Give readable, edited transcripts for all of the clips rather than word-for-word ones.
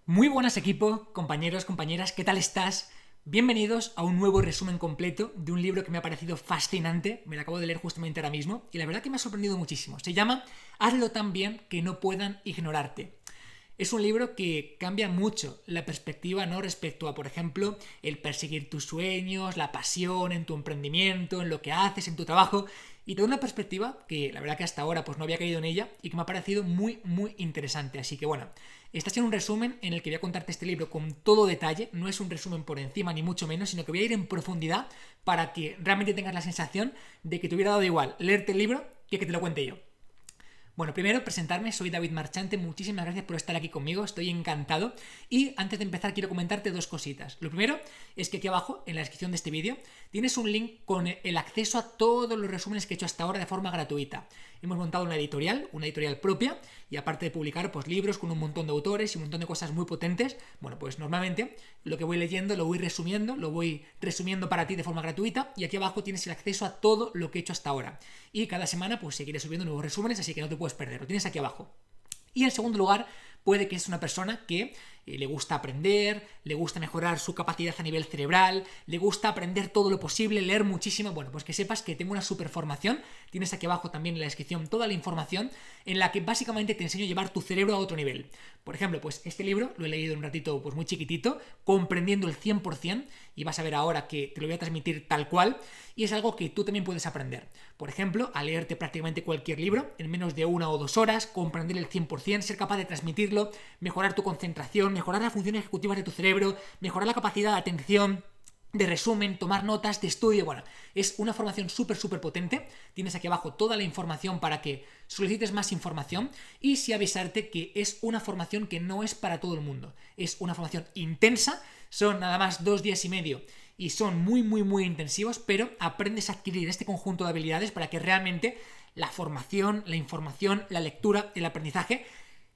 Muy buenas equipo, compañeros, compañeras, ¿qué tal estás? Bienvenidos a un nuevo resumen completo de un libro que me ha parecido fascinante, me lo acabo de leer justamente ahora mismo, y la verdad que me ha sorprendido muchísimo. Se llama Hazlo tan bien que no puedan ignorarte. Es un libro que cambia mucho la perspectiva, ¿no? Respecto a, por ejemplo, el perseguir tus sueños, la pasión en tu emprendimiento, en lo que haces, en tu trabajo. Y toda una perspectiva que la verdad que hasta ahora pues no había caído en ella y que me ha parecido muy, muy interesante. Así que bueno, está siendo un resumen en el que voy a contarte este libro con todo detalle. No es un resumen por encima ni mucho menos, sino que voy a ir en profundidad para que realmente tengas la sensación de que te hubiera dado igual leerte el libro que te lo cuente yo. Bueno, primero presentarme, soy David Marchante, muchísimas gracias por estar aquí conmigo, estoy encantado. Y antes de empezar quiero comentarte dos cositas. Lo primero es que aquí abajo, en la descripción de este vídeo, tienes un link con el acceso a todos los resúmenes que he hecho hasta ahora de forma gratuita. Hemos montado una editorial propia, y aparte de publicar pues libros con un montón de autores y un montón de cosas muy potentes, bueno, pues normalmente lo que voy leyendo lo voy resumiendo para ti de forma gratuita, y aquí abajo tienes el acceso a todo lo que he hecho hasta ahora. Y cada semana pues seguiré subiendo nuevos resúmenes, así que no te puedes perder, lo tienes aquí abajo. Y en segundo lugar, puede que es una persona que le gusta aprender, le gusta mejorar su capacidad a nivel cerebral, le gusta aprender todo lo posible, leer muchísimo. Bueno, pues que sepas que tengo una super formación. Tienes aquí abajo también en la descripción toda la información en la que básicamente te enseño a llevar tu cerebro a otro nivel. Por ejemplo, pues este libro lo he leído en un ratito pues muy chiquitito, comprendiendo el 100%, y vas a ver ahora que te lo voy a transmitir tal cual, y es algo que tú también puedes aprender. Por ejemplo, a leerte prácticamente cualquier libro en menos de 1 o 2 horas, comprender el 100%, ser capaz de transmitirlo, mejorar tu concentración, mejorar las funciones ejecutivas de tu cerebro, mejorar la capacidad de atención, de resumen, tomar notas, de estudio. Bueno, es una formación súper potente. Tienes aquí abajo toda la información para que solicites más información, y sí avisarte que es una formación que no es para todo el mundo. Es una formación intensa, son nada más 2 días y medio y son muy intensivos, pero aprendes a adquirir este conjunto de habilidades para que realmente la formación, la información, la lectura, el aprendizaje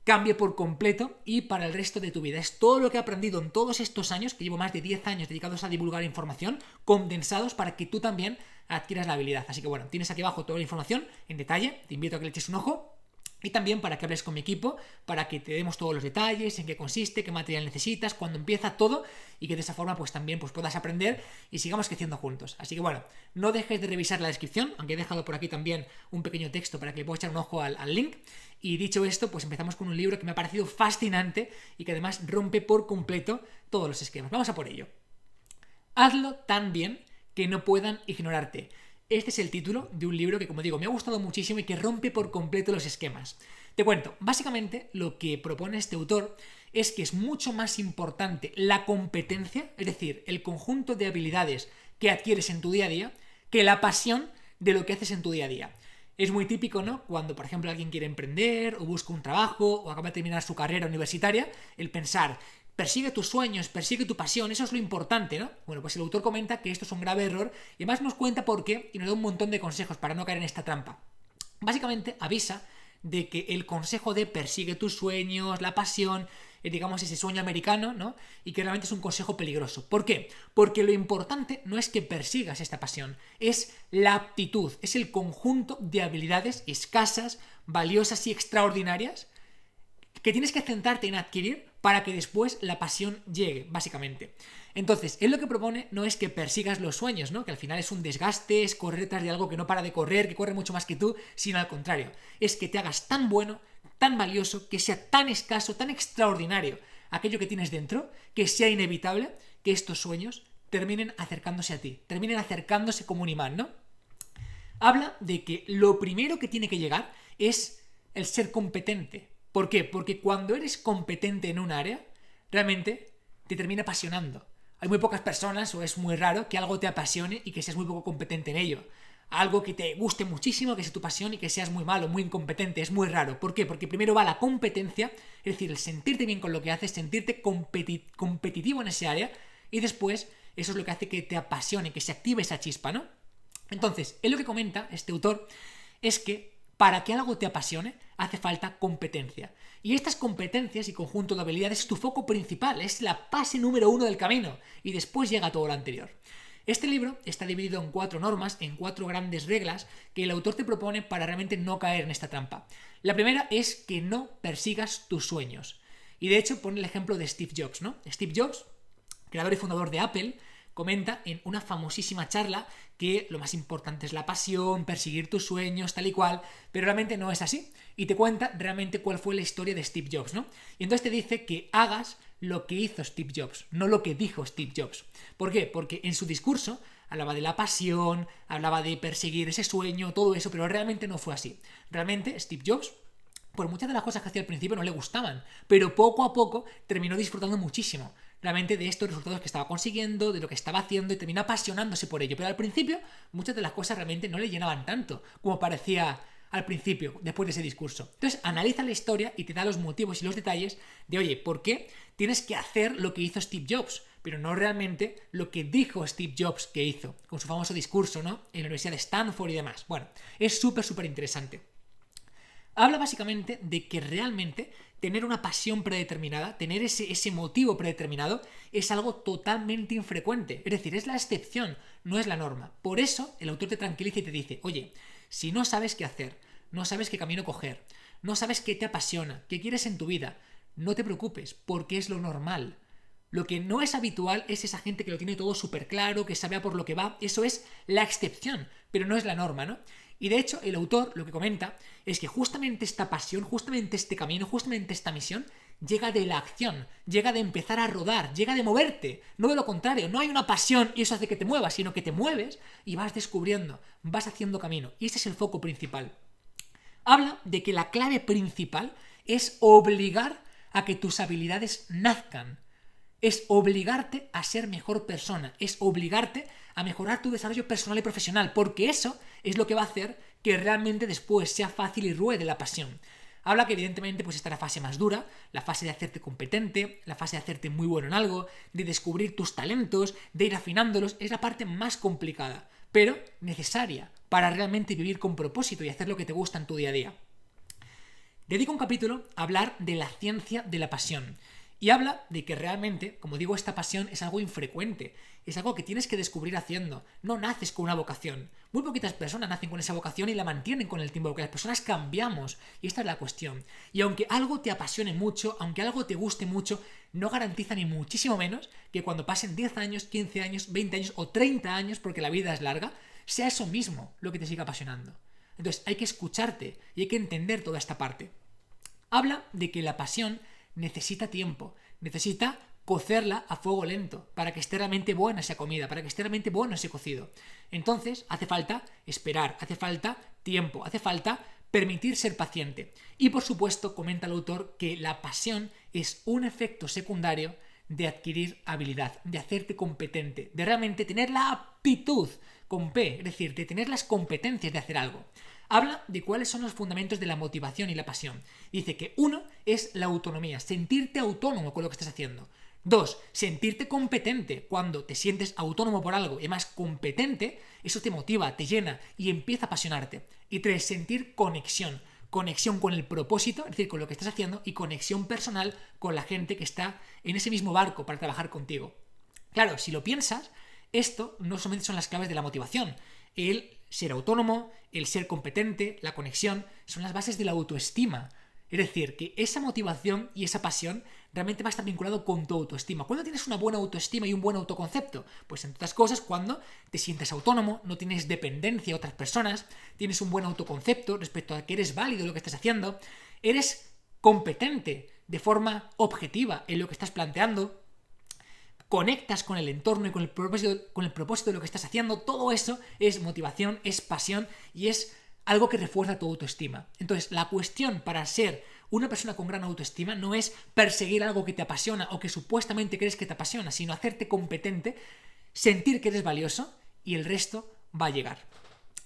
cambie por completo y para el resto de tu vida. Es todo lo que he aprendido en todos estos años, que llevo más de 10 años dedicados a divulgar información, condensados para que tú también adquieras la habilidad. Así que bueno, tienes aquí abajo toda la información en detalle, te invito a que le eches un ojo. Y también para que hables con mi equipo, para que te demos todos los detalles, en qué consiste, qué material necesitas, cuándo empieza todo, y que de esa forma pues también pues, puedas aprender y sigamos creciendo juntos. Así que bueno, no dejes de revisar la descripción, aunque he dejado por aquí también un pequeño texto para que le puedas echar un ojo al link. Y dicho esto, pues empezamos con un libro que me ha parecido fascinante y que además rompe por completo todos los esquemas. Vamos a por ello. Hazlo tan bien que no puedan ignorarte. Este es el título de un libro que, como digo, me ha gustado muchísimo y que rompe por completo los esquemas. Te cuento, básicamente lo que propone este autor es que es mucho más importante la competencia, es decir, el conjunto de habilidades que adquieres en tu día a día, que la pasión de lo que haces en tu día a día. Es muy típico, ¿no? Cuando, por ejemplo, alguien quiere emprender o busca un trabajo o acaba de terminar su carrera universitaria, el pensar, persigue tus sueños, persigue tu pasión, eso es lo importante, ¿no? Bueno, pues el autor comenta que esto es un grave error y además nos cuenta por qué y nos da un montón de consejos para no caer en esta trampa. Básicamente avisa de que el consejo de persigue tus sueños, la pasión, digamos ese sueño americano, ¿no? Y que realmente es un consejo peligroso. ¿Por qué? Porque lo importante no es que persigas esta pasión, es la aptitud, es el conjunto de habilidades escasas, valiosas y extraordinarias que tienes que centrarte en adquirir para que después la pasión llegue, básicamente. Entonces, él lo que propone no es que persigas los sueños, ¿no? Que al final es un desgaste, es correr tras de algo que no para de correr, que corre mucho más que tú, sino al contrario, es que te hagas tan bueno, tan valioso, que sea tan escaso, tan extraordinario aquello que tienes dentro, que sea inevitable que estos sueños terminen acercándose a ti, terminen acercándose como un imán, ¿no? Habla de que lo primero que tiene que llegar es el ser competente. ¿Por qué? Porque cuando eres competente en un área, realmente te termina apasionando. Hay muy pocas personas, o es muy raro, que algo te apasione y que seas muy poco competente en ello. Algo que te guste muchísimo, que sea tu pasión y que seas muy malo, muy incompetente, es muy raro. ¿Por qué? Porque primero va la competencia, es decir, el sentirte bien con lo que haces, sentirte competitivo en ese área, y después eso es lo que hace que te apasione, que se active esa chispa, ¿no? Entonces, él lo que comenta, este autor, es que para que algo te apasione hace falta competencia. Y estas competencias y conjunto de habilidades es tu foco principal, es la base número 1 del camino, y después llega todo lo anterior. Este libro está dividido en 4 normas, en 4 grandes reglas que el autor te propone para realmente no caer en esta trampa. La primera es que no persigas tus sueños. Y de hecho pone el ejemplo de Steve Jobs, ¿no? Steve Jobs, creador y fundador de Apple, comenta en una famosísima charla que lo más importante es la pasión, perseguir tus sueños, tal y cual, pero realmente no es así. Y te cuenta realmente cuál fue la historia de Steve Jobs, ¿no? Y entonces te dice que hagas lo que hizo Steve Jobs, no lo que dijo Steve Jobs. ¿Por qué? Porque en su discurso hablaba de la pasión, hablaba de perseguir ese sueño, todo eso, pero realmente no fue así. Realmente Steve Jobs, por muchas de las cosas que hacía al principio no le gustaban, pero poco a poco terminó disfrutando muchísimo realmente de estos resultados que estaba consiguiendo, de lo que estaba haciendo y terminó apasionándose por ello. Pero al principio muchas de las cosas realmente no le llenaban tanto como parecía al principio, después de ese discurso. Entonces analiza la historia y te da los motivos y los detalles de, oye, ¿por qué tienes que hacer lo que hizo Steve Jobs? Pero no realmente lo que dijo Steve Jobs que hizo, con su famoso discurso, ¿no? En la Universidad de Stanford y demás. Bueno, es súper interesante. Habla básicamente de que realmente tener una pasión predeterminada, tener ese motivo predeterminado, es algo totalmente infrecuente. Es decir, es la excepción, no es la norma. Por eso el autor te tranquiliza y te dice, oye, si no sabes qué hacer, no sabes qué camino coger, no sabes qué te apasiona, qué quieres en tu vida, no te preocupes, porque es lo normal. Lo que no es habitual es esa gente que lo tiene todo súper claro, que sabe a por lo que va. Eso es la excepción, pero no es la norma, ¿no? Y de hecho, el autor lo que comenta es que justamente esta pasión, justamente este camino, justamente esta misión, llega de la acción, llega de empezar a rodar, llega de moverte. No de lo contrario, no hay una pasión y eso hace que te muevas, sino que te mueves y vas descubriendo, vas haciendo camino. Y ese es el foco principal. Habla de que la clave principal es obligar a que tus habilidades nazcan. Es obligarte a ser mejor persona, es obligarte a mejorar tu desarrollo personal y profesional, porque eso es lo que va a hacer que realmente después sea fácil y ruede la pasión. Habla que evidentemente pues está la fase más dura, la fase de hacerte competente, la fase de hacerte muy bueno en algo, de descubrir tus talentos, de ir afinándolos, es la parte más complicada, pero necesaria para realmente vivir con propósito y hacer lo que te gusta en tu día a día. Dedico un capítulo a hablar de la ciencia de la pasión. Y habla de que realmente, como digo, esta pasión es algo infrecuente, es algo que tienes que descubrir haciendo. No naces con una vocación. Muy poquitas personas nacen con esa vocación y la mantienen con el tiempo, porque las personas cambiamos, y esta es la cuestión. Y aunque algo te apasione mucho, aunque algo te guste mucho, no garantiza ni muchísimo menos que cuando pasen 10 años, 15 años, 20 años o 30 años, porque la vida es larga, sea eso mismo lo que te siga apasionando. Entonces hay que escucharte y hay que entender toda esta parte. Habla de que la pasión necesita tiempo, necesita cocerla a fuego lento para que esté realmente buena esa comida, para que esté realmente bueno ese cocido. Entonces hace falta esperar, hace falta tiempo, hace falta permitir ser paciente. Y por supuesto, comenta el autor que la pasión es un efecto secundario de adquirir habilidad, de hacerte competente, de realmente tener la aptitud con P, es decir, de tener las competencias de hacer algo. Habla de cuáles son los fundamentos de la motivación y la pasión. Dice que uno es la autonomía, sentirte autónomo con lo que estás haciendo. 2, sentirte competente. Cuando te sientes autónomo por algo y además competente, eso te motiva, te llena y empieza a apasionarte. Y 3, sentir conexión. Conexión con el propósito, es decir, con lo que estás haciendo, y conexión personal con la gente que está en ese mismo barco para trabajar contigo. Claro, si lo piensas, esto no solamente son las claves de la motivación. El ser autónomo, el ser competente, la conexión, son las bases de la autoestima. Es decir, que esa motivación y esa pasión realmente va a estar vinculado con tu autoestima. ¿Cuándo tienes una buena autoestima y un buen autoconcepto? Pues entre otras cosas, cuando te sientes autónomo, no tienes dependencia de otras personas, tienes un buen autoconcepto respecto a que eres válido en lo que estás haciendo, eres competente de forma objetiva en lo que estás planteando, conectas con el entorno y con el propósito de lo que estás haciendo. Todo eso es motivación, es pasión y es algo que refuerza tu autoestima. Entonces, la cuestión para ser una persona con gran autoestima no es perseguir algo que te apasiona o que supuestamente crees que te apasiona, sino hacerte competente, sentir que eres valioso y el resto va a llegar.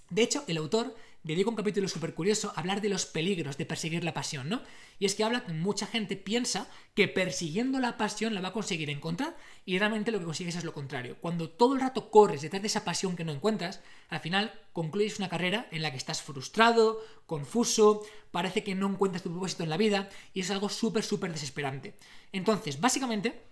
De hecho, el autor dedica un capítulo súper curioso a hablar de los peligros de perseguir la pasión, ¿no? Y es que habla que mucha gente piensa que persiguiendo la pasión la va a conseguir encontrar y realmente lo que consigues es lo contrario. Cuando todo el rato corres detrás de esa pasión que no encuentras, al final concluyes una carrera en la que estás frustrado, confuso, parece que no encuentras tu propósito en la vida y es algo súper desesperante. Entonces, básicamente,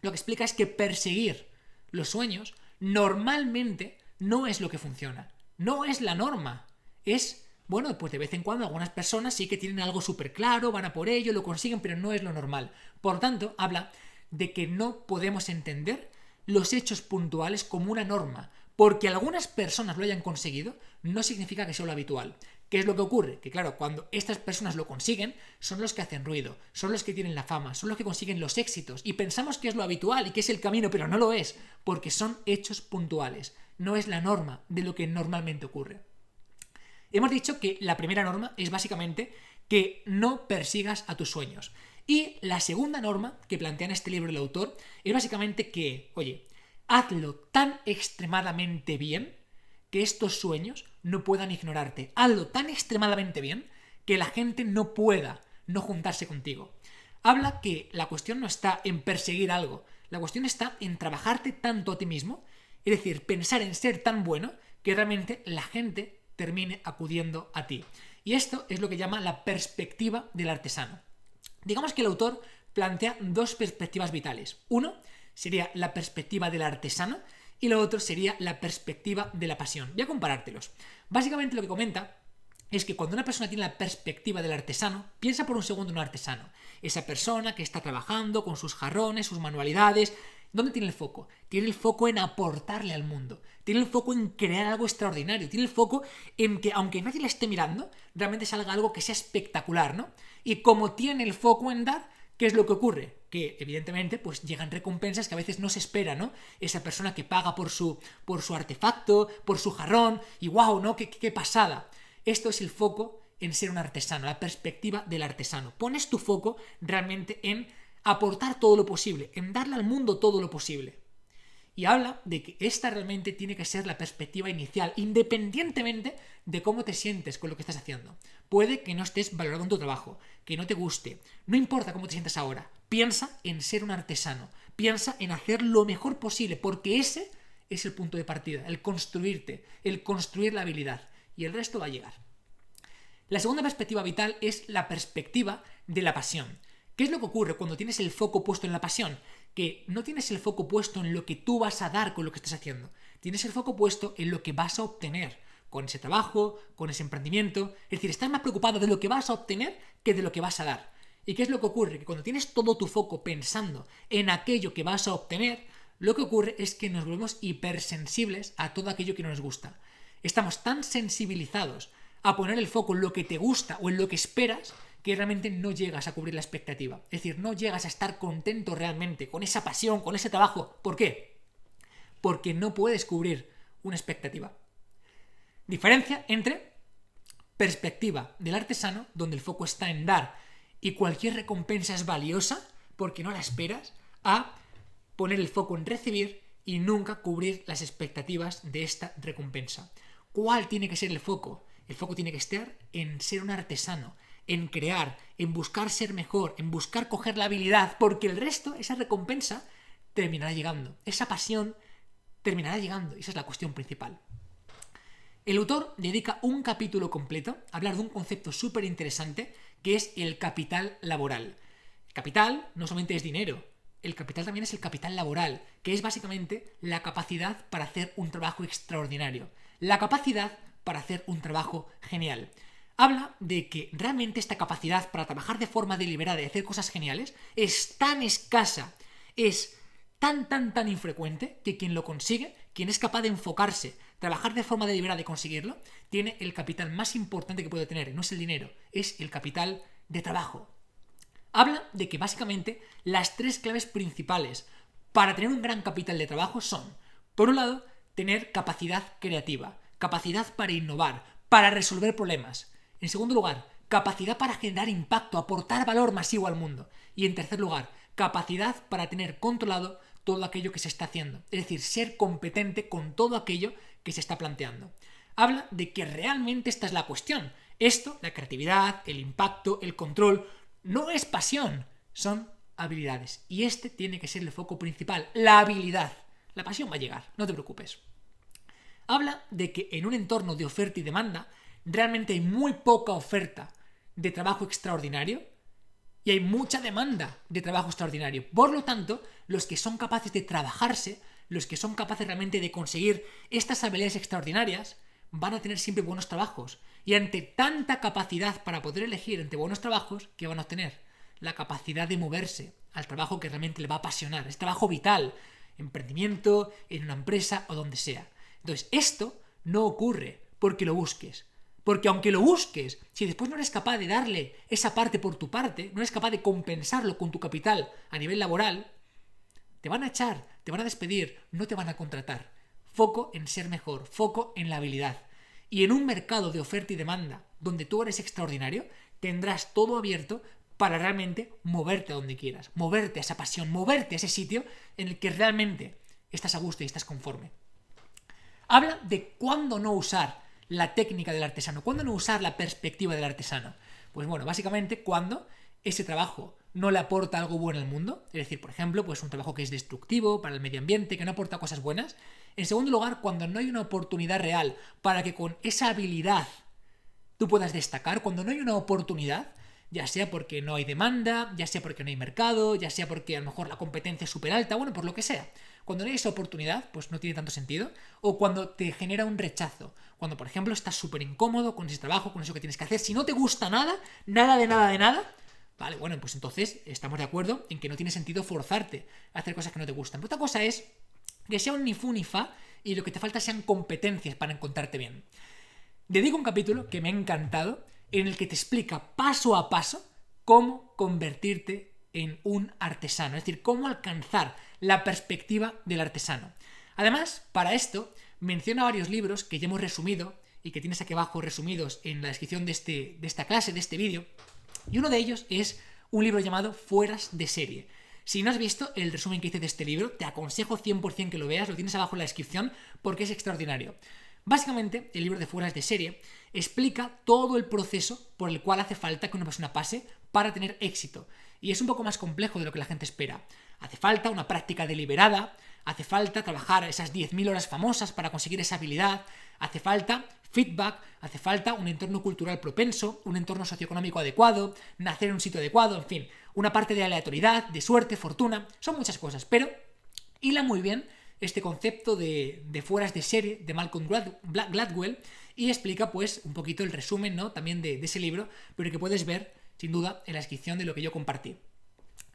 lo que explica es que perseguir los sueños normalmente no es lo que funciona. No es la norma. Es Bueno, pues de vez en cuando algunas personas sí que tienen algo súper claro, van a por ello, lo consiguen, pero no es lo normal. Por tanto, habla de que no podemos entender los hechos puntuales como una norma. Porque algunas personas lo hayan conseguido, no significa que sea lo habitual. ¿Qué es lo que ocurre? Que claro, cuando estas personas lo consiguen, son los que hacen ruido, son los que tienen la fama, son los que consiguen los éxitos, y pensamos que es lo habitual y que es el camino, pero no lo es, porque son hechos puntuales, no es la norma de lo que normalmente ocurre. Hemos dicho que la primera norma es básicamente que no persigas a tus sueños. Y la segunda norma que plantea en este libro el autor es básicamente que, oye, hazlo tan extremadamente bien que estos sueños no puedan ignorarte. Hazlo tan extremadamente bien que la gente no pueda no juntarse contigo. Habla que la cuestión no está en perseguir algo, la cuestión está en trabajarte tanto a ti mismo, es decir, pensar en ser tan bueno que realmente la gente termine acudiendo a ti. Y esto es lo que llama la perspectiva del artesano. Digamos que el autor plantea dos perspectivas vitales. Uno sería la perspectiva del artesano y lo otro sería la perspectiva de la pasión. Voy a comparártelos. Básicamente lo que comenta es que cuando una persona tiene la perspectiva del artesano, piensa por un segundo en un artesano. Esa persona que está trabajando con sus jarrones, sus manualidades. ¿Dónde tiene el foco? Tiene el foco en aportarle al mundo. Tiene el foco en crear algo extraordinario. Tiene el foco en que, aunque nadie le esté mirando, realmente salga algo que sea espectacular, ¿no? Y como tiene el foco en dar, ¿qué es lo que ocurre? Que evidentemente pues llegan recompensas que a veces no se espera, ¿no? Esa persona que paga por su artefacto, por su jarrón, y wow, ¿no? ¡Qué pasada! Esto es el foco en ser un artesano, la perspectiva del artesano. Pones tu foco realmente en aportar todo lo posible, en darle al mundo todo lo posible. Y habla de que esta realmente tiene que ser la perspectiva inicial, independientemente de cómo te sientes con lo que estás haciendo. Puede que no estés valorado en tu trabajo, que no te guste, no importa cómo te sientas ahora. Piensa en ser un artesano, piensa en hacer lo mejor posible, porque ese es el punto de partida, el construirte, el construir la habilidad, y el resto va a llegar. La segunda perspectiva vital es la perspectiva de la pasión. ¿Qué es lo que ocurre cuando tienes el foco puesto en la pasión? Que no tienes el foco puesto en lo que tú vas a dar con lo que estás haciendo. Tienes el foco puesto en lo que vas a obtener con ese trabajo, con ese emprendimiento. Es decir, estás más preocupado de lo que vas a obtener que de lo que vas a dar. ¿Y qué es lo que ocurre? Que cuando tienes todo tu foco pensando en aquello que vas a obtener, lo que ocurre es que nos volvemos hipersensibles a todo aquello que no nos gusta. Estamos tan sensibilizados a poner el foco en lo que te gusta o en lo que esperas que realmente no llegas a cubrir la expectativa. Es decir, no llegas a estar contento realmente con esa pasión, con ese trabajo. ¿Por qué? Porque no puedes cubrir una expectativa. Diferencia entre perspectiva del artesano, donde el foco está en dar y cualquier recompensa es valiosa porque no la esperas, a poner el foco en recibir y nunca cubrir las expectativas de esta recompensa. ¿Cuál tiene que ser el foco? El foco tiene que estar en ser un artesano, en crear, en buscar ser mejor, en buscar coger la habilidad, porque el resto, esa recompensa, terminará llegando. Esa pasión terminará llegando. Esa es la cuestión principal. El autor dedica un capítulo completo a hablar de un concepto súper interesante que es el capital laboral. El capital no solamente es dinero, el capital también es el capital laboral, que es básicamente la capacidad para hacer un trabajo extraordinario. La capacidad para hacer un trabajo genial. Habla de que realmente esta capacidad para trabajar de forma deliberada y hacer cosas geniales es tan escasa, es tan infrecuente que quien lo consigue, quien es capaz de enfocarse, trabajar de forma deliberada y conseguirlo, tiene el capital más importante que puede tener. No es el dinero, es el capital de trabajo. Habla de que básicamente las tres claves principales para tener un gran capital de trabajo son, por un lado, tener capacidad creativa, capacidad para innovar, para resolver problemas. En segundo lugar, capacidad para generar impacto, aportar valor masivo al mundo. Y en tercer lugar, capacidad para tener controlado todo aquello que se está haciendo. Es decir, ser competente con todo aquello que se está planteando. Habla de que realmente esta es la cuestión. Esto, la creatividad, el impacto, el control, no es pasión, son habilidades. Y este tiene que ser el foco principal, la habilidad. La pasión va a llegar, no te preocupes. Habla de que en un entorno de oferta y demanda realmente hay muy poca oferta de trabajo extraordinario y hay mucha demanda de trabajo extraordinario. Por lo tanto, los que son capaces de trabajarse, los que son capaces realmente de conseguir estas habilidades extraordinarias, van a tener siempre buenos trabajos. Y ante tanta capacidad para poder elegir entre buenos trabajos, ¿qué van a obtener? La capacidad de moverse al trabajo que realmente le va a apasionar. Es trabajo vital, emprendimiento, en una empresa o donde sea. Entonces, esto no ocurre porque lo busques. Porque aunque lo busques, si después no eres capaz de darle esa parte por tu parte, no eres capaz de compensarlo con tu capital a nivel laboral, te van a echar, te van a despedir, no te van a contratar. Foco en ser mejor, foco en la habilidad. Y en un mercado de oferta y demanda donde tú eres extraordinario, tendrás todo abierto para realmente moverte a donde quieras, moverte a esa pasión, moverte a ese sitio en el que realmente estás a gusto y estás conforme. Habla de cuándo no usar la técnica del artesano, cuándo no usar la perspectiva del artesano. Pues bueno, básicamente cuando ese trabajo no le aporta algo bueno al mundo, es decir, por ejemplo, pues un trabajo que es destructivo para el medio ambiente, que no aporta cosas buenas. En segundo lugar, cuando no hay una oportunidad real para que con esa habilidad tú puedas destacar, cuando no hay una oportunidad, ya sea porque no hay demanda, ya sea porque no hay mercado, ya sea porque a lo mejor la competencia es súper alta, bueno, por lo que sea. Cuando no hay esa oportunidad, pues no tiene tanto sentido. O cuando te genera un rechazo. Cuando, por ejemplo, estás súper incómodo con ese trabajo, con eso que tienes que hacer. Si no te gusta nada, nada de nada de nada, vale, bueno, pues entonces estamos de acuerdo en que no tiene sentido forzarte a hacer cosas que no te gustan. Pero otra cosa es que sea un ni fu ni fa y lo que te falta sean competencias para encontrarte bien. Dedico un capítulo que me ha encantado en el que te explica paso a paso cómo convertirte en un artesano, es decir, cómo alcanzar la perspectiva del artesano. Además, para esto, menciona varios libros que ya hemos resumido y que tienes aquí abajo resumidos en la descripción de esta clase, de este vídeo, y uno de ellos es un libro llamado Fueras de serie. Si no has visto el resumen que hice de este libro, te aconsejo 100% que lo veas, lo tienes abajo en la descripción porque es extraordinario. Básicamente, el libro de Fueras de serie explica todo el proceso por el cual hace falta que una persona pase para tener éxito. Y es un poco más complejo de lo que la gente espera. Hace falta una práctica deliberada, hace falta trabajar esas 10.000 horas famosas para conseguir esa habilidad, hace falta feedback, hace falta un entorno cultural propenso, un entorno socioeconómico adecuado, nacer en un sitio adecuado, en fin, una parte de aleatoriedad, de suerte, fortuna, son muchas cosas, pero hila muy bien este concepto de fueras de serie de Malcolm Gladwell y explica pues un poquito el resumen, ¿no? También de ese libro, pero que puedes ver sin duda en la descripción de lo que yo compartí.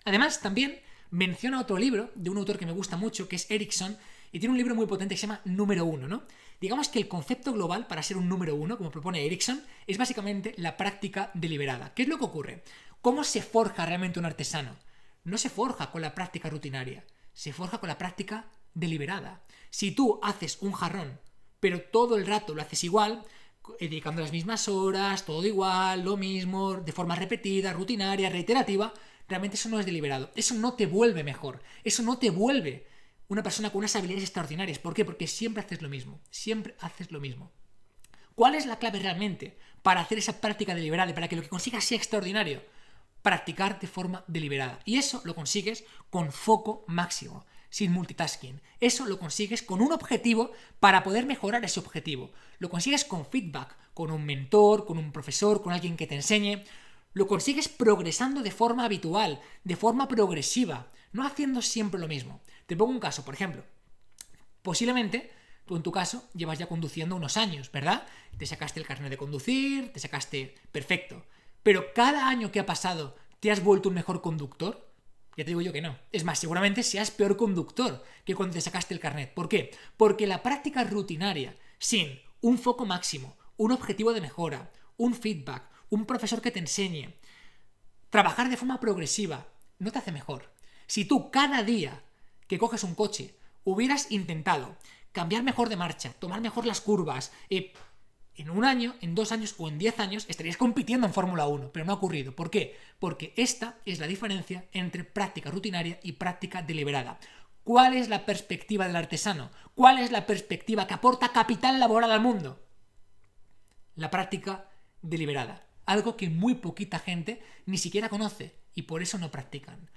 Además también menciona otro libro de un autor que me gusta mucho, que es Erickson, y tiene un libro muy potente que se llama Número 1, ¿no? Digamos que el concepto global para ser un número 1, como propone Erickson, es básicamente la práctica deliberada. ¿Qué es lo que ocurre? ¿Cómo se forja realmente un artesano? No se forja con la práctica rutinaria, se forja con la práctica deliberada. Si tú haces un jarrón, pero todo el rato lo haces igual, dedicando las mismas horas, todo igual, lo mismo, de forma repetida, rutinaria, reiterativa, realmente eso no es deliberado. Eso no te vuelve mejor. Eso no te vuelve una persona con unas habilidades extraordinarias. ¿Por qué? Porque siempre haces lo mismo. Siempre haces lo mismo. ¿Cuál es la clave realmente para hacer esa práctica deliberada y para que lo que consigas sea extraordinario? Practicar de forma deliberada. Y eso lo consigues con foco máximo, sin multitasking. Eso lo consigues con un objetivo para poder mejorar ese objetivo. Lo consigues con feedback, con un mentor, con un profesor, con alguien que te enseñe. Lo consigues progresando de forma habitual, de forma progresiva, no haciendo siempre lo mismo. Te pongo un caso, por ejemplo. Posiblemente tú en tu caso llevas ya conduciendo unos años, ¿verdad? Te sacaste el carnet de conducir, te sacaste... Perfecto. Pero cada año que ha pasado, ¿te has vuelto un mejor conductor? Ya te digo yo que no. Es más, seguramente seas peor conductor que cuando te sacaste el carnet. ¿Por qué? Porque la práctica rutinaria, sin un foco máximo, un objetivo de mejora, un feedback, un profesor que te enseñe, trabajar de forma progresiva, no te hace mejor. Si tú cada día que coges un coche hubieras intentado cambiar mejor de marcha, tomar mejor las curvas, en un año, en 2 años o en 10 años estarías compitiendo en Fórmula 1, pero no ha ocurrido. ¿Por qué? Porque esta es la diferencia entre práctica rutinaria y práctica deliberada. ¿Cuál es la perspectiva del artesano? ¿Cuál es la perspectiva que aporta capital laboral al mundo? La práctica deliberada. Algo que muy poquita gente ni siquiera conoce y por eso no practican.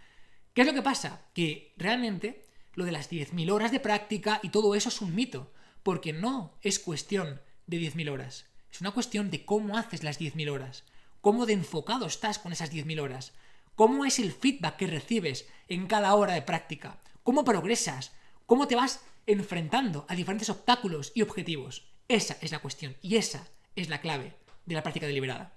¿Qué es lo que pasa? Que realmente lo de las 10.000 horas de práctica y todo eso es un mito, porque no es cuestión de 10.000 horas. Es una cuestión de cómo haces las 10.000 horas, cómo de enfocado estás con esas 10.000 horas, cómo es el feedback que recibes en cada hora de práctica, cómo progresas, cómo te vas enfrentando a diferentes obstáculos y objetivos. Esa es la cuestión y esa es la clave de la práctica deliberada.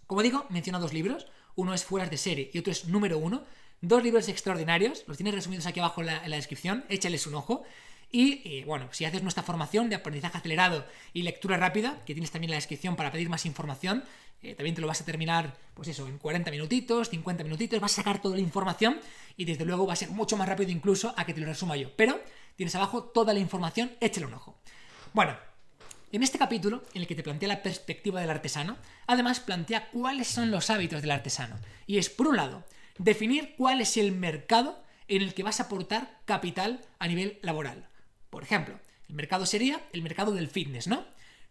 Como digo, menciono dos libros. Uno es Fueras de serie y otro es Número 1. Dos libros extraordinarios. Los tienes resumidos aquí abajo en la descripción. Échales un ojo. Y bueno, si haces nuestra formación de aprendizaje acelerado y lectura rápida, que tienes también en la descripción para pedir más información, también te lo vas a terminar, pues eso, en 40 minutitos, 50 minutitos, vas a sacar toda la información y desde luego va a ser mucho más rápido incluso a que te lo resuma yo. Pero tienes abajo toda la información, échale un ojo. Bueno, en este capítulo, en el que te plantea la perspectiva del artesano, además plantea cuáles son los hábitos del artesano. Y es, por un lado, definir cuál es el mercado en el que vas a aportar capital a nivel laboral. Por ejemplo, el mercado sería el mercado del fitness, ¿no?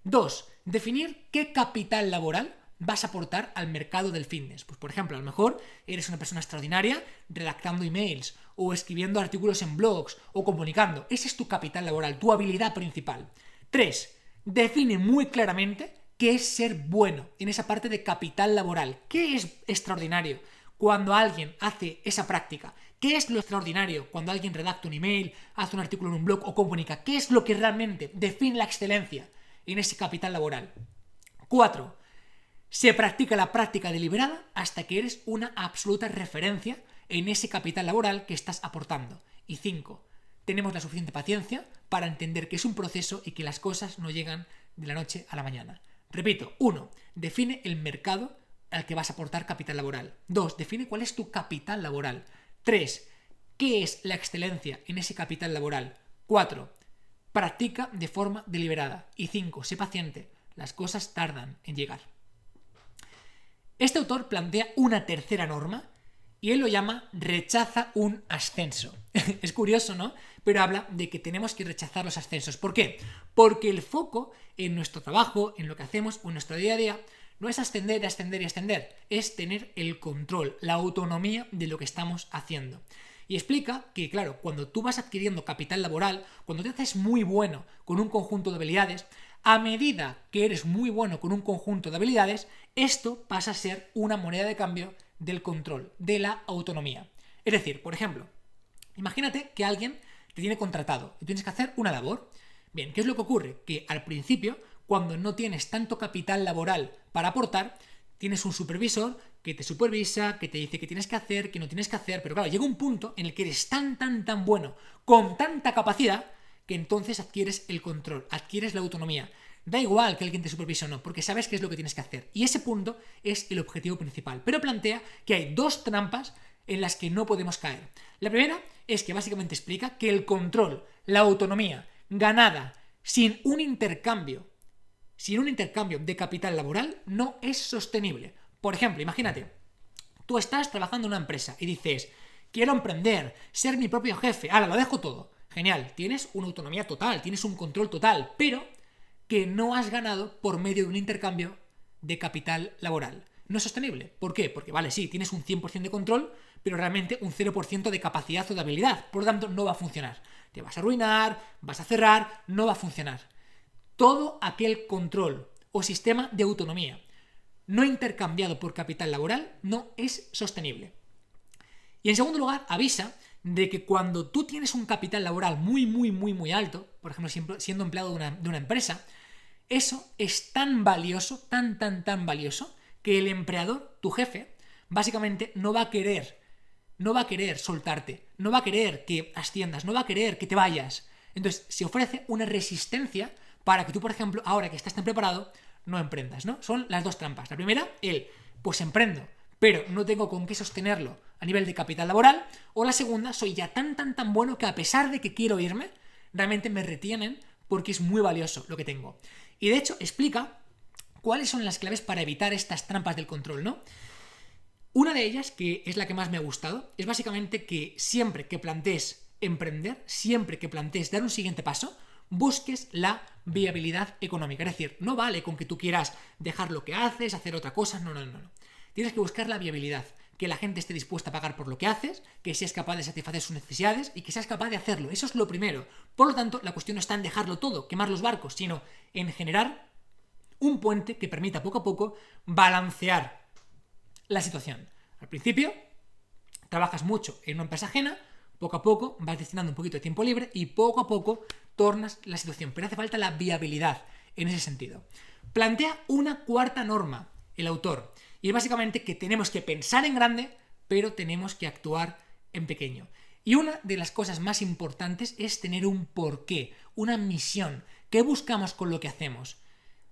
2. Definir qué capital laboral vas a aportar al mercado del fitness. Pues por ejemplo, a lo mejor eres una persona extraordinaria redactando emails o escribiendo artículos en blogs o comunicando. Ese es tu capital laboral, tu habilidad principal. 3. Define muy claramente qué es ser bueno en esa parte de capital laboral. ¿Qué es extraordinario cuando alguien hace esa práctica? ¿Qué es lo extraordinario cuando alguien redacta un email, hace un artículo en un blog o comunica? ¿Qué es lo que realmente define la excelencia en ese capital laboral? 4. Se practica la práctica deliberada hasta que eres una absoluta referencia en ese capital laboral que estás aportando. Y 5. Tenemos la suficiente paciencia para entender que es un proceso y que las cosas no llegan de la noche a la mañana. Repito, 1. Define el mercado al que vas a aportar capital laboral. 2. Define cuál es tu capital laboral. 3. ¿Qué es la excelencia en ese capital laboral? 4. Practica de forma deliberada. Y 5. Sé paciente. Las cosas tardan en llegar. Este autor plantea una tercera norma y él lo llama rechaza un ascenso. Es curioso, ¿no? Pero habla de que tenemos que rechazar los ascensos. ¿Por qué? Porque el foco en nuestro trabajo, en lo que hacemos o en nuestro día a día, no es ascender, ascender y ascender, es tener el control, la autonomía de lo que estamos haciendo. Y explica que, claro, cuando tú vas adquiriendo capital laboral, cuando te haces muy bueno con un conjunto de habilidades, a medida que eres muy bueno con un conjunto de habilidades, esto pasa a ser una moneda de cambio del control, de la autonomía. Es decir, por ejemplo, imagínate que alguien te tiene contratado y tienes que hacer una labor. Bien, ¿qué es lo que ocurre? Que al principio, cuando no tienes tanto capital laboral para aportar, tienes un supervisor que te supervisa, que te dice qué tienes que hacer, qué no tienes que hacer, pero claro, llega un punto en el que eres tan bueno, con tanta capacidad, que entonces adquieres el control, adquieres la autonomía. Da igual que alguien te supervise o no, porque sabes qué es lo que tienes que hacer. Y ese punto es el objetivo principal. Pero plantea que hay dos trampas en las que no podemos caer. La primera es que básicamente explica que el control, la autonomía ganada sin un intercambio de capital laboral no es sostenible. Por ejemplo, imagínate, tú estás trabajando en una empresa y dices, quiero emprender, ser mi propio jefe, ahora lo dejo todo. Genial, tienes una autonomía total, tienes un control total, pero que no has ganado por medio de un intercambio de capital laboral. No es sostenible. ¿Por qué? Porque vale, sí, tienes un 100% de control, pero realmente un 0% de capacidad o de habilidad. Por lo tanto, no va a funcionar. Te vas a arruinar, vas a cerrar, no va a funcionar. Todo aquel control o sistema de autonomía no intercambiado por capital laboral no es sostenible. Y en segundo lugar, avisa de que cuando tú tienes un capital laboral muy alto, por ejemplo, siendo empleado de una empresa, eso es tan valioso, tan valioso, que el empleador, tu jefe, básicamente no va a querer soltarte, no va a querer que asciendas, no va a querer que te vayas. Entonces, se ofrece una resistencia para que tú, por ejemplo, ahora que estás tan preparado, no emprendas, ¿no? Son las dos trampas. La primera, pues emprendo, pero no tengo con qué sostenerlo a nivel de capital laboral. O la segunda, soy ya tan bueno que a pesar de que quiero irme, realmente me retienen porque es muy valioso lo que tengo. Y de hecho explica cuáles son las claves para evitar estas trampas del control, ¿no? Una de ellas, que es la que más me ha gustado, es básicamente que siempre que plantees emprender, siempre que plantees dar un siguiente paso, busques la viabilidad económica. Es decir, no vale con que tú quieras dejar lo que haces, hacer otra cosa, no. Tienes que buscar la viabilidad, que la gente esté dispuesta a pagar por lo que haces, que seas capaz de satisfacer sus necesidades y que seas capaz de hacerlo. Eso es lo primero. Por lo tanto, la cuestión no está en dejarlo todo, quemar los barcos, sino en generar un puente que permita poco a poco balancear la situación. Al principio, trabajas mucho en una empresa ajena, poco a poco vas destinando un poquito de tiempo libre y poco a poco tornas la situación. Pero hace falta la viabilidad, en ese sentido. Plantea una cuarta norma, el autor, y es básicamente que tenemos que pensar en grande, pero tenemos que actuar en pequeño. Y una de las cosas más importantes es tener un porqué, una misión. ¿Qué buscamos con lo que hacemos?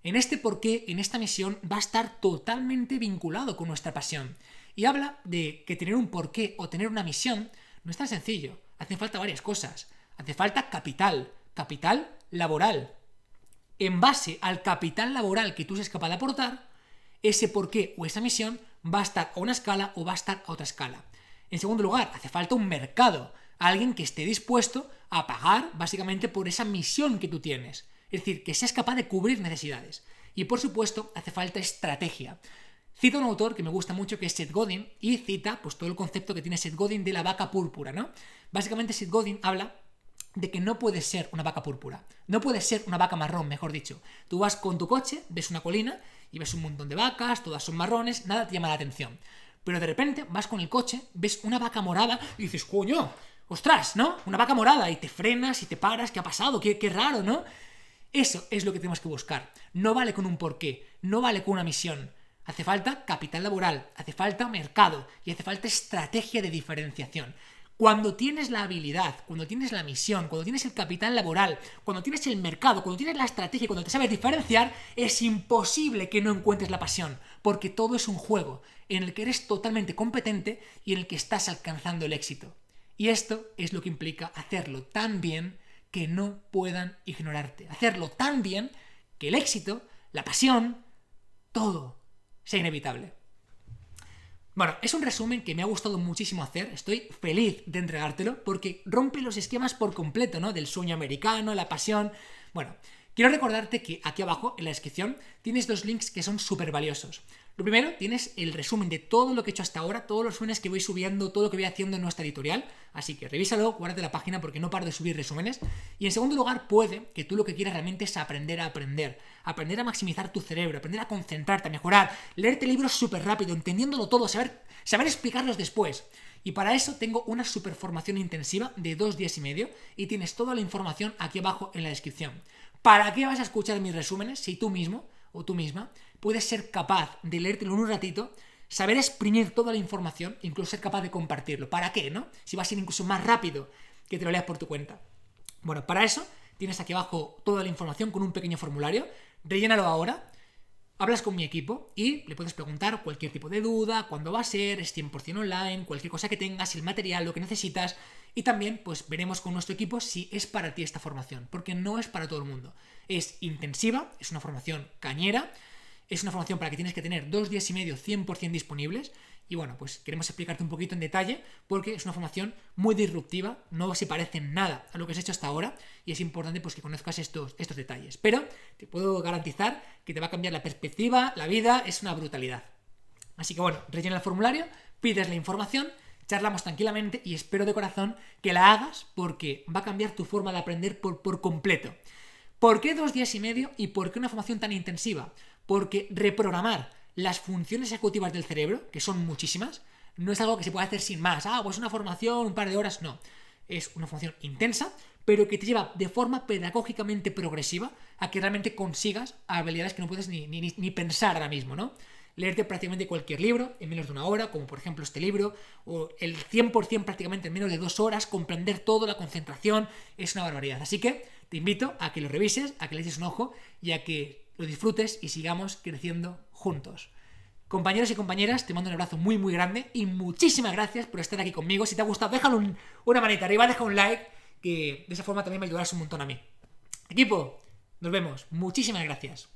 En este porqué, en esta misión, va a estar totalmente vinculado con nuestra pasión. Y habla de que tener un porqué o tener una misión no es tan sencillo. Hacen falta varias cosas. Hace falta capital laboral. En base al capital laboral que tú seas capaz de aportar, ese porqué o esa misión va a estar a una escala o va a estar a otra escala. En segundo lugar, hace falta un mercado, alguien que esté dispuesto a pagar básicamente por esa misión que tú tienes. Es decir, que seas capaz de cubrir necesidades. Y por supuesto, hace falta estrategia. Cita un autor que me gusta mucho, que es Seth Godin, y cita pues todo el concepto que tiene Seth Godin de la vaca púrpura, ¿no? Básicamente Seth Godin habla de que no puedes ser una vaca púrpura, no puedes ser una vaca marrón, mejor dicho. Tú vas con tu coche, ves una colina y ves un montón de vacas, todas son marrones, nada te llama la atención. Pero de repente vas con el coche, ves una vaca morada y dices, coño, ostras, ¿no? Una vaca morada, y te frenas y te paras, ¿qué ha pasado? Qué raro, ¿no? Eso es lo que tenemos que buscar. No vale con un porqué, no vale con una misión. Hace falta capital laboral, hace falta mercado y hace falta estrategia de diferenciación. Cuando tienes la habilidad, cuando tienes la misión, cuando tienes el capital laboral, cuando tienes el mercado, cuando tienes la estrategia, cuando te sabes diferenciar, es imposible que no encuentres la pasión, porque todo es un juego en el que eres totalmente competente y en el que estás alcanzando el éxito. Y esto es lo que implica hacerlo tan bien que no puedan ignorarte. Hacerlo tan bien que el éxito, la pasión, todo sea inevitable. Bueno, es un resumen que me ha gustado muchísimo hacer, estoy feliz de entregártelo porque rompe los esquemas por completo, ¿no? Del sueño americano, la pasión. Bueno, quiero recordarte que aquí abajo en la descripción tienes dos links que son súper valiosos. Lo primero, tienes el resumen de todo lo que he hecho hasta ahora, todos los resúmenes que voy subiendo, todo lo que voy haciendo en nuestra editorial, así que revísalo, guárdate la página porque no paro de subir resúmenes. Y en segundo lugar, puede que tú lo que quieras realmente es aprender a maximizar tu cerebro, aprender a concentrarte, a mejorar, leerte libros súper rápido, entendiéndolo todo, saber explicarlos después. Y para eso tengo una super formación intensiva de 2 días y medio y tienes toda la información aquí abajo en la descripción. ¿Para qué vas a escuchar mis resúmenes si tú mismo o tú misma puedes ser capaz de leértelo en un ratito, saber exprimir toda la información, incluso ser capaz de compartirlo? ¿Para qué, no? Si va a ser incluso más rápido que te lo leas por tu cuenta. Bueno, para eso tienes aquí abajo toda la información con un pequeño formulario. Rellénalo ahora, hablas con mi equipo y le puedes preguntar cualquier tipo de duda, cuándo va a ser, es 100% online, cualquier cosa que tengas, el material, lo que necesitas. Y también pues veremos con nuestro equipo si es para ti esta formación, porque no es para todo el mundo. Es intensiva, es una formación cañera, es una formación para que tienes que tener 2 días y medio 100% disponibles. Y bueno, pues queremos explicarte un poquito en detalle porque es una formación muy disruptiva, no se parece en nada a lo que has hecho hasta ahora y es importante pues que conozcas estos detalles. Pero te puedo garantizar que te va a cambiar la perspectiva, la vida, es una brutalidad. Así que bueno, rellena el formulario, pides la información, charlamos tranquilamente y espero de corazón que la hagas porque va a cambiar tu forma de aprender por completo. ¿Por qué 2 días y medio y por qué una formación tan intensiva? Porque reprogramar las funciones ejecutivas del cerebro, que son muchísimas, no es algo que se pueda hacer sin más. Pues una formación, un par de horas, no. Es una formación intensa, pero que te lleva de forma pedagógicamente progresiva a que realmente consigas habilidades que no puedes ni pensar ahora mismo, ¿no? Leerte prácticamente cualquier libro en menos de 1 hora, como por ejemplo este libro, o el 100% prácticamente en menos de 2 horas, comprender todo, la concentración, es una barbaridad. Así que te invito a que lo revises, a que le eches un ojo y a que lo disfrutes y sigamos creciendo juntos. Compañeros y compañeras, te mando un abrazo muy muy grande y muchísimas gracias por estar aquí conmigo. Si te ha gustado, déjalo una manita arriba, deja un like, que de esa forma también me ayudarás un montón a mí. Equipo, nos vemos. Muchísimas gracias.